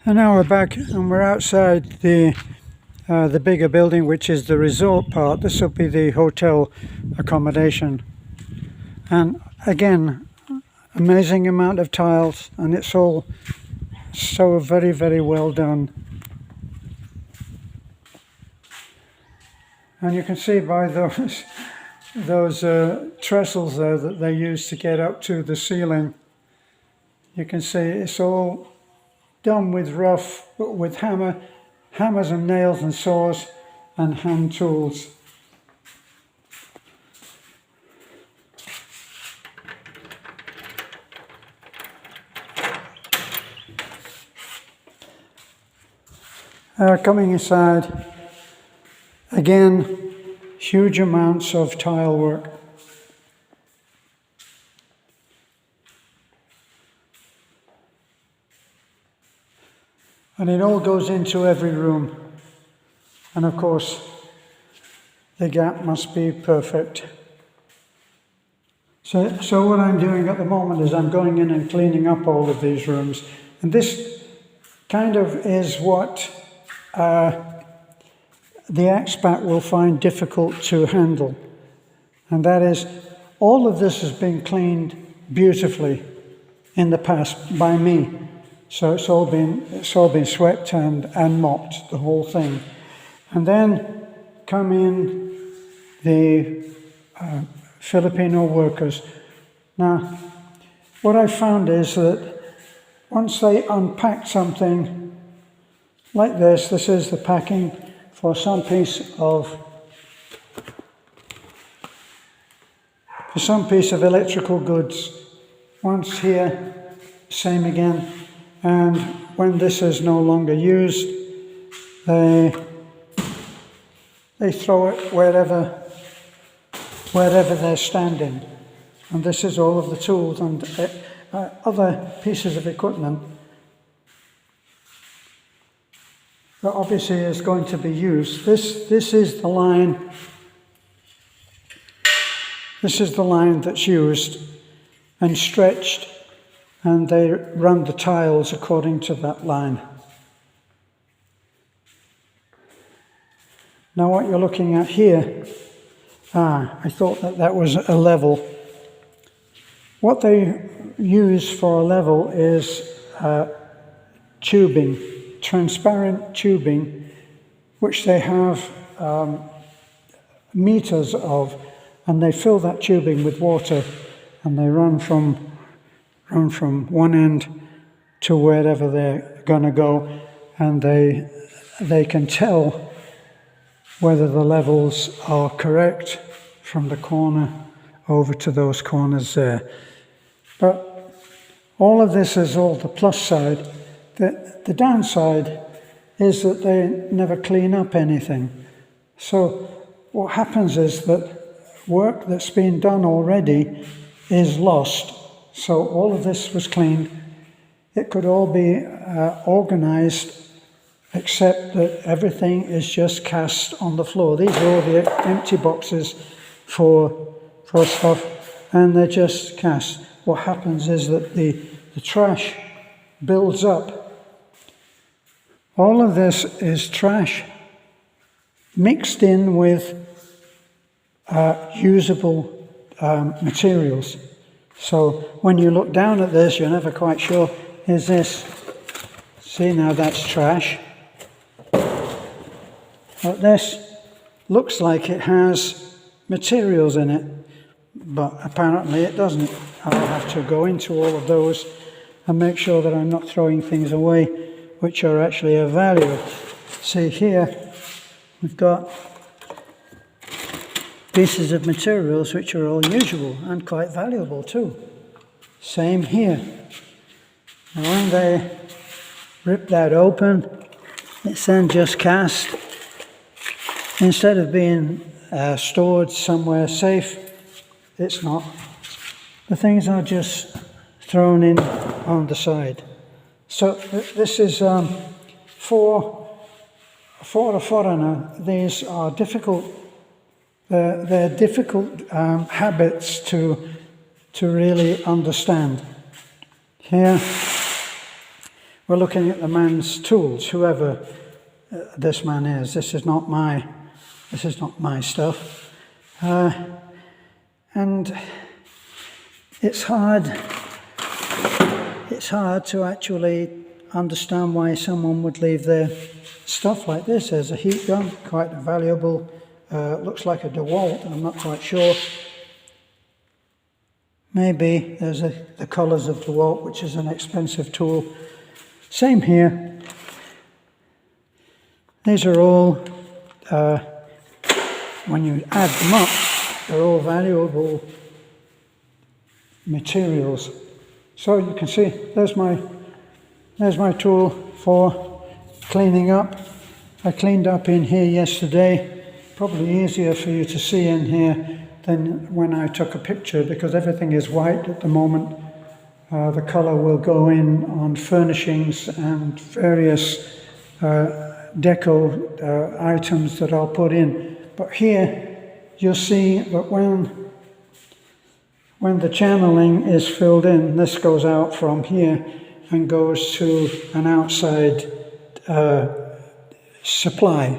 And now we're back and we're outside the bigger building, which is the resort part. This will be the hotel accommodation. And again, amazing amount of tiles, and it's all so very, very well done. And you can see by those trestles there that they use to get up to the ceiling. You can see it's all done with with hammers and nails and saws and hand tools. Coming inside, again, huge amounts of tile work. And it all goes into every room. And of course, the gap must be perfect. So what I'm doing at the moment is I'm going in and cleaning up all of these rooms. And this kind of is what the expat will find difficult to handle. And that is, all of this has been cleaned beautifully in the past by me. So it's all been swept and mopped, the whole thing. And then come in the Filipino workers. Now, what I found is that once they unpack something like this is the packing for some piece of electrical goods. Once here, same again. And when this is no longer used, they throw it wherever they're standing. And this is all of the tools and other pieces of equipment that obviously is going to be used. This is the line. This is the line that's used and stretched, and they run the tiles according to that line. Now what you're looking at here, I thought that was a level. What they use for a level is tubing, transparent tubing, which they have meters of, and they fill that tubing with water, and they run from one end to wherever they're going to go, and they can tell whether the levels are correct from the corner over to those corners there. But all of this is all the plus side. The downside is that they never clean up anything. So what happens is that work that's been done already is lost. So all of this was cleaned. It could all be organized, except that everything is just cast on the floor. These are all the empty boxes for stuff, and they're just cast. What happens is that the trash builds up. All of this is trash mixed in with usable materials. So when you look down at this, you're never quite sure, is this, see now that's trash. But this looks like it has materials in it, but apparently it doesn't. I'll have to go into all of those and make sure that I'm not throwing things away which are actually of value. See here, we've got pieces of materials which are all usual and quite valuable too. Same here. And when they rip that open, it's then just cast. Instead of being stored somewhere safe, it's not. The things are just thrown in on the side. So this is for a foreigner. These are difficult. They're difficult habits to really understand. Here We're looking at the man's tools, whoever this man is. This is not my stuff. And it's hard to actually understand why someone would leave their stuff like this. There's a heat gun, quite valuable. Looks like a DeWalt, I'm not quite sure. Maybe there's the colours of DeWalt, which is an expensive tool. Same here. These are all, when you add them up, they're all valuable materials. So you can see, there's my tool for cleaning up. I cleaned up in here yesterday. Probably easier for you to see in here than when I took a picture, because everything is white at the moment. The colour will go in on furnishings and various deco items that I'll put in. But here you'll see that when the channeling is filled in, this goes out from here and goes to an outside supply.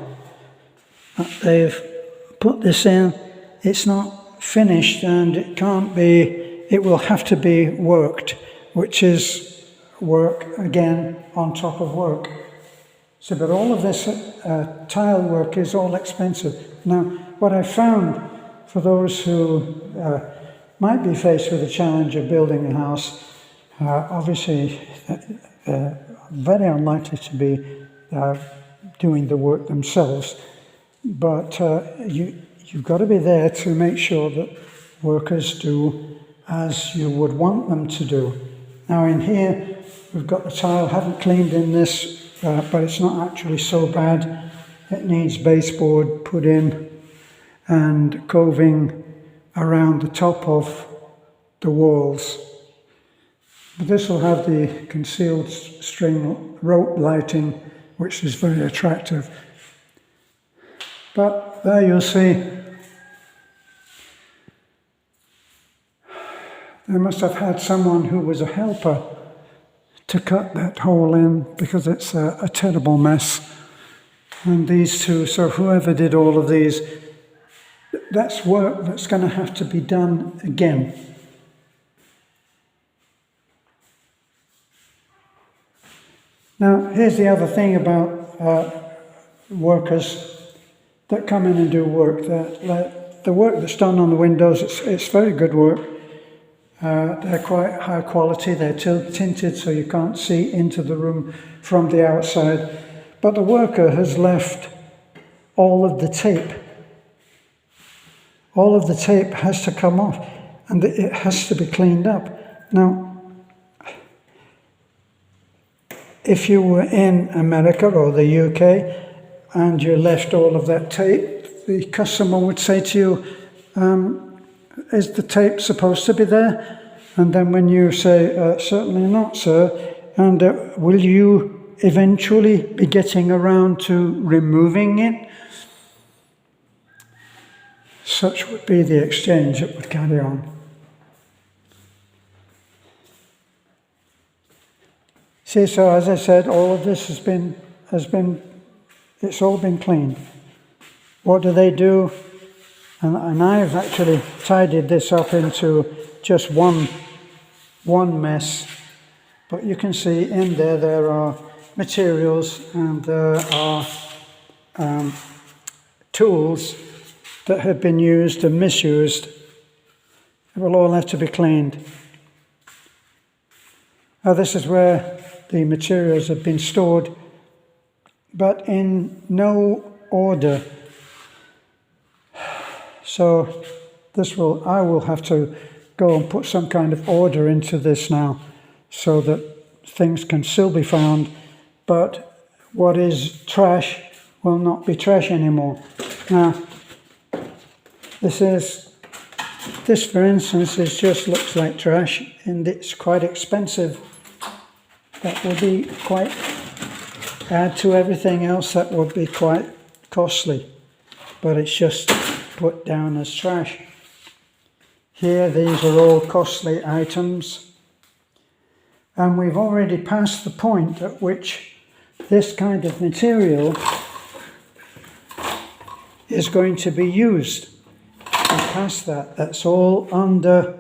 They've put this in. It's not finished, and it will have to be worked, which is work again on top of work. So, but all of this tile work is all expensive. Now, what I found for those who might be faced with the challenge of building a house, obviously very unlikely to be doing the work themselves, but you've got to be there to make sure that workers do as you would want them to do. Now in here, we've got the tile, haven't cleaned in this, but it's not actually so bad. It needs baseboard put in and coving around the top of the walls. But this will have the concealed string rope lighting, which is very attractive. But there you'll see, they must have had someone who was a helper to cut that hole in, because it's a terrible mess. And these two, so whoever did all of these, that's work that's going to have to be done again. Now, here's the other thing about workers that come in and do work. The work that's done on the windows, it's very good work. They're quite high quality. They're tinted so you can't see into the room from the outside. But the worker has left all of the tape. All of the tape has to come off, and it has to be cleaned up. Now, if you were in America or the UK and you left all of that tape, the customer would say to you, is the tape supposed to be there? And then when you say, certainly not, sir, and will you eventually be getting around to removing it? Such would be the exchange that would carry on. See, so as I said, all of this it's all been cleaned. What do? And I've actually tidied this up into just one mess. But you can see in there are materials and there are tools that have been used and misused. It will all have to be cleaned. Now this is where the materials have been stored, but in no order. So I will have to go and put some kind of order into this now, so that things can still be found, but what is trash will not be trash anymore. Now, this for instance, just looks like trash, and it's quite expensive. That will be quite, add to everything else, that would be quite costly, but it's just put down as trash. Here, these are all costly items. And we've already passed the point at which this kind of material is going to be used. We've passed that. That's all under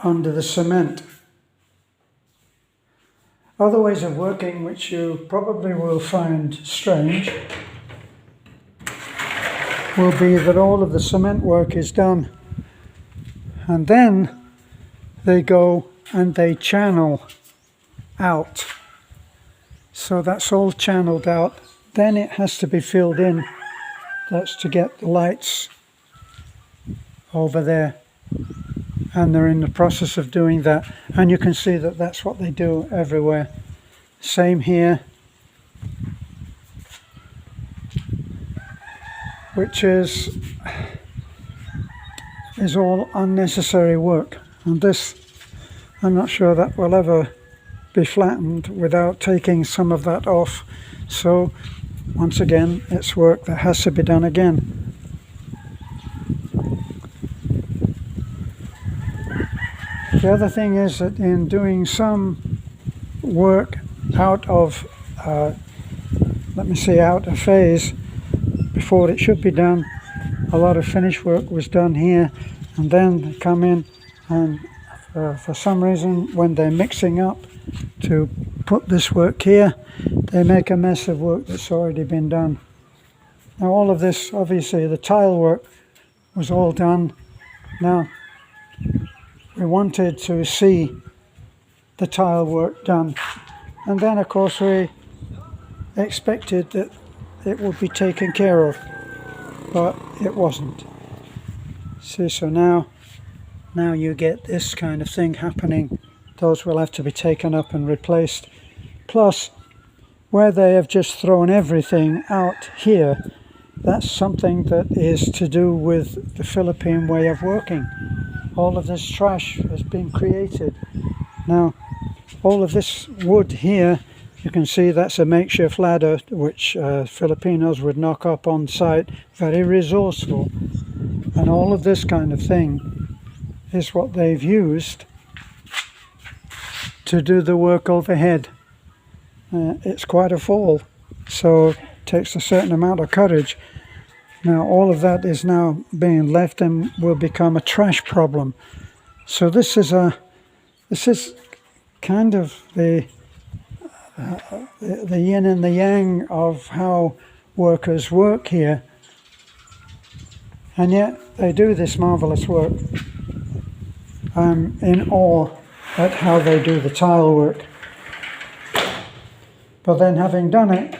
the cement. Other ways of working which you probably will find strange will be that all of the cement work is done and then they go and they channel out. So that's all channeled out. Then it has to be filled in. That's to get the lights over there. And they're in the process of doing that. And you can see that that's what they do everywhere. Same here. Which is all unnecessary work. And this, I'm not sure that will ever be flattened without taking some of that off. So once again, it's work that has to be done again. The other thing is that in doing some work out of, out of phase before it should be done, a lot of finish work was done here, and then they come in and for some reason when they're mixing up to put this work here, they make a mess of work that's already been done. Now all of this, obviously the tile work was all done. Now we wanted to see the tile work done, and then of course we expected that it would be taken care of, but it wasn't. See, so now you get this kind of thing happening. Those will have to be taken up and replaced. Plus, where they have just thrown everything out here, that's something that is to do with the Philippine way of working. All of this trash has been created. Now, all of this wood here, you can see that's a makeshift ladder which Filipinos would knock up on site. Very resourceful. And all of this kind of thing is what they've used to do the work overhead. It's quite a fall, so it takes a certain amount of courage. Now all of that is now being left and will become a trash problem. So this is kind of the yin and the yang of how workers work here, and yet they do this marvelous work. I'm in awe at how they do the tile work. But then having done it,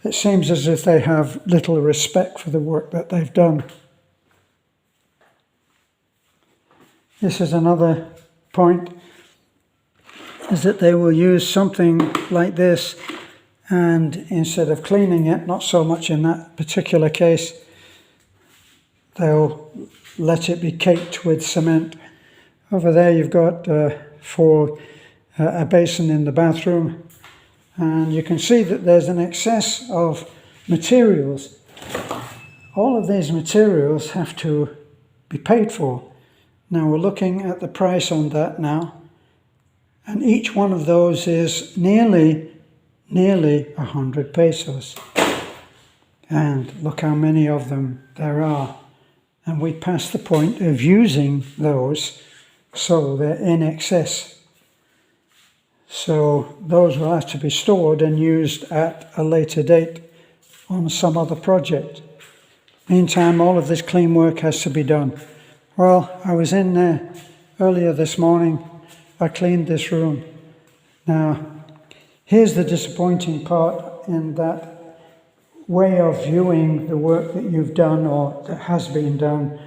it seems as if they have little respect for the work that they've done. This is another point, is that they will use something like this, and instead of cleaning it, not so much in that particular case, they'll let it be caked with cement. Over there you've got for a basin in the bathroom, and you can see that there's an excess of materials. All of these materials have to be paid for. Now we're looking at the price on that now, and each one of those is nearly 100 pesos. And look how many of them there are. And we passed the point of using those, so they're in excess. So those will have to be stored and used at a later date on some other project. Meantime, all of this clean work has to be done. Well, I was in there earlier this morning. I cleaned this room. Now, here's the disappointing part in that way of viewing the work that you've done or that has been done,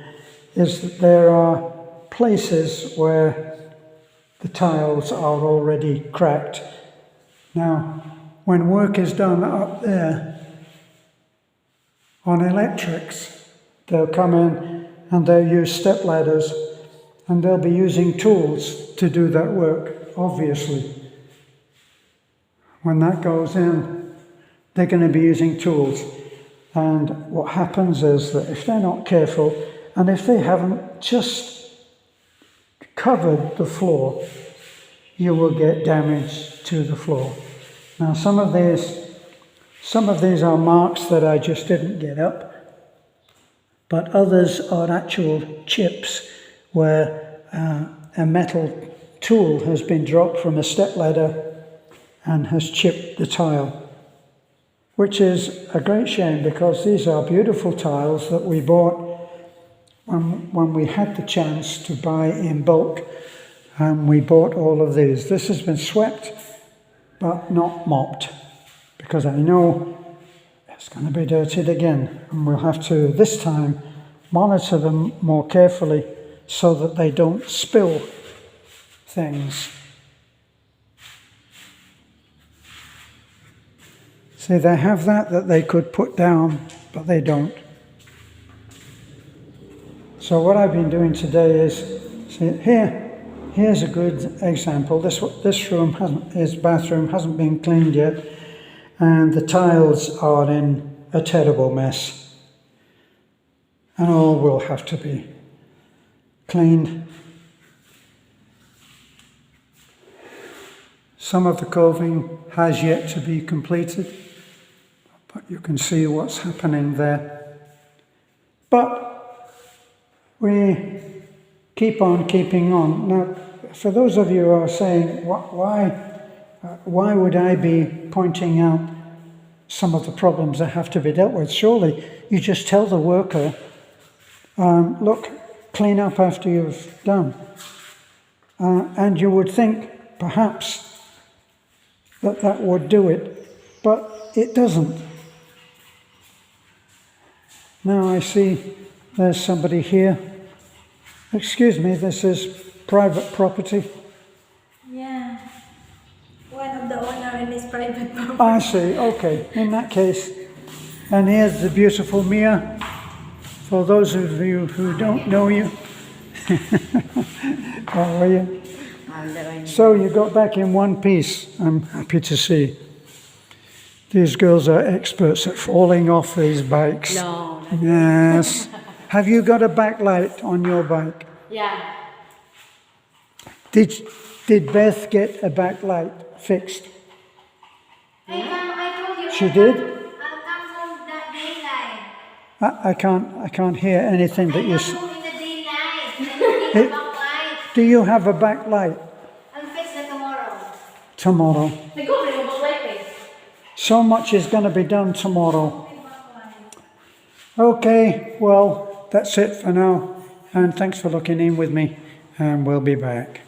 is that there are places where the tiles are already cracked. Now, when work is done up there on electrics, they'll come in and they'll use step ladders, and they'll be using tools to do that work, obviously. When that goes in, they're going to be using tools. And what happens is that if they're not careful, and if they haven't just covered the floor, you will get damage to the floor. Now some of these are marks that I just didn't get up, but others are actual chips where a metal tool has been dropped from a step ladder and has chipped the tile, which is a great shame because these are beautiful tiles that we bought when we had the chance to buy in bulk, and we bought all of these. This has been swept but not mopped because I know it's going to be dirtied again, and we'll have to this time monitor them more carefully so that they don't spill things. See, they have that they could put down, but they don't. So what I've been doing today is, see, here's a good example. This bathroom hasn't been cleaned yet, and the tiles are in a terrible mess, and all will have to be cleaned. Some of the coving has yet to be completed, but you can see what's happening there. But we keep on keeping on. Now, for those of you who are saying, why would I be pointing out some of the problems that have to be dealt with? Surely you just tell the worker, look, clean up after you've done. And you would think, perhaps, that would do it, but it doesn't. Now I see there's somebody here. Excuse me, this is private property. Yeah. One of the owner in his private property. I see, okay. In that case, and here's the beautiful Mia. For those of you who don't know you. How are you? So you got back in one piece, I'm happy to see. These girls are experts at falling off these bikes. No. Yes. Have you got a backlight on your bike? Yeah. Did Beth get a backlight fixed? I told you. She did? I'll come home that daylight. I can't hear anything that you I'll come home in the daylight. And I'll get a backlight. Do you have a backlight? I'll fix it tomorrow. Tomorrow. Nag-backlight. So much is going to be done tomorrow. Okay, well, that's it for now. And thanks for looking in with me. And we'll be back.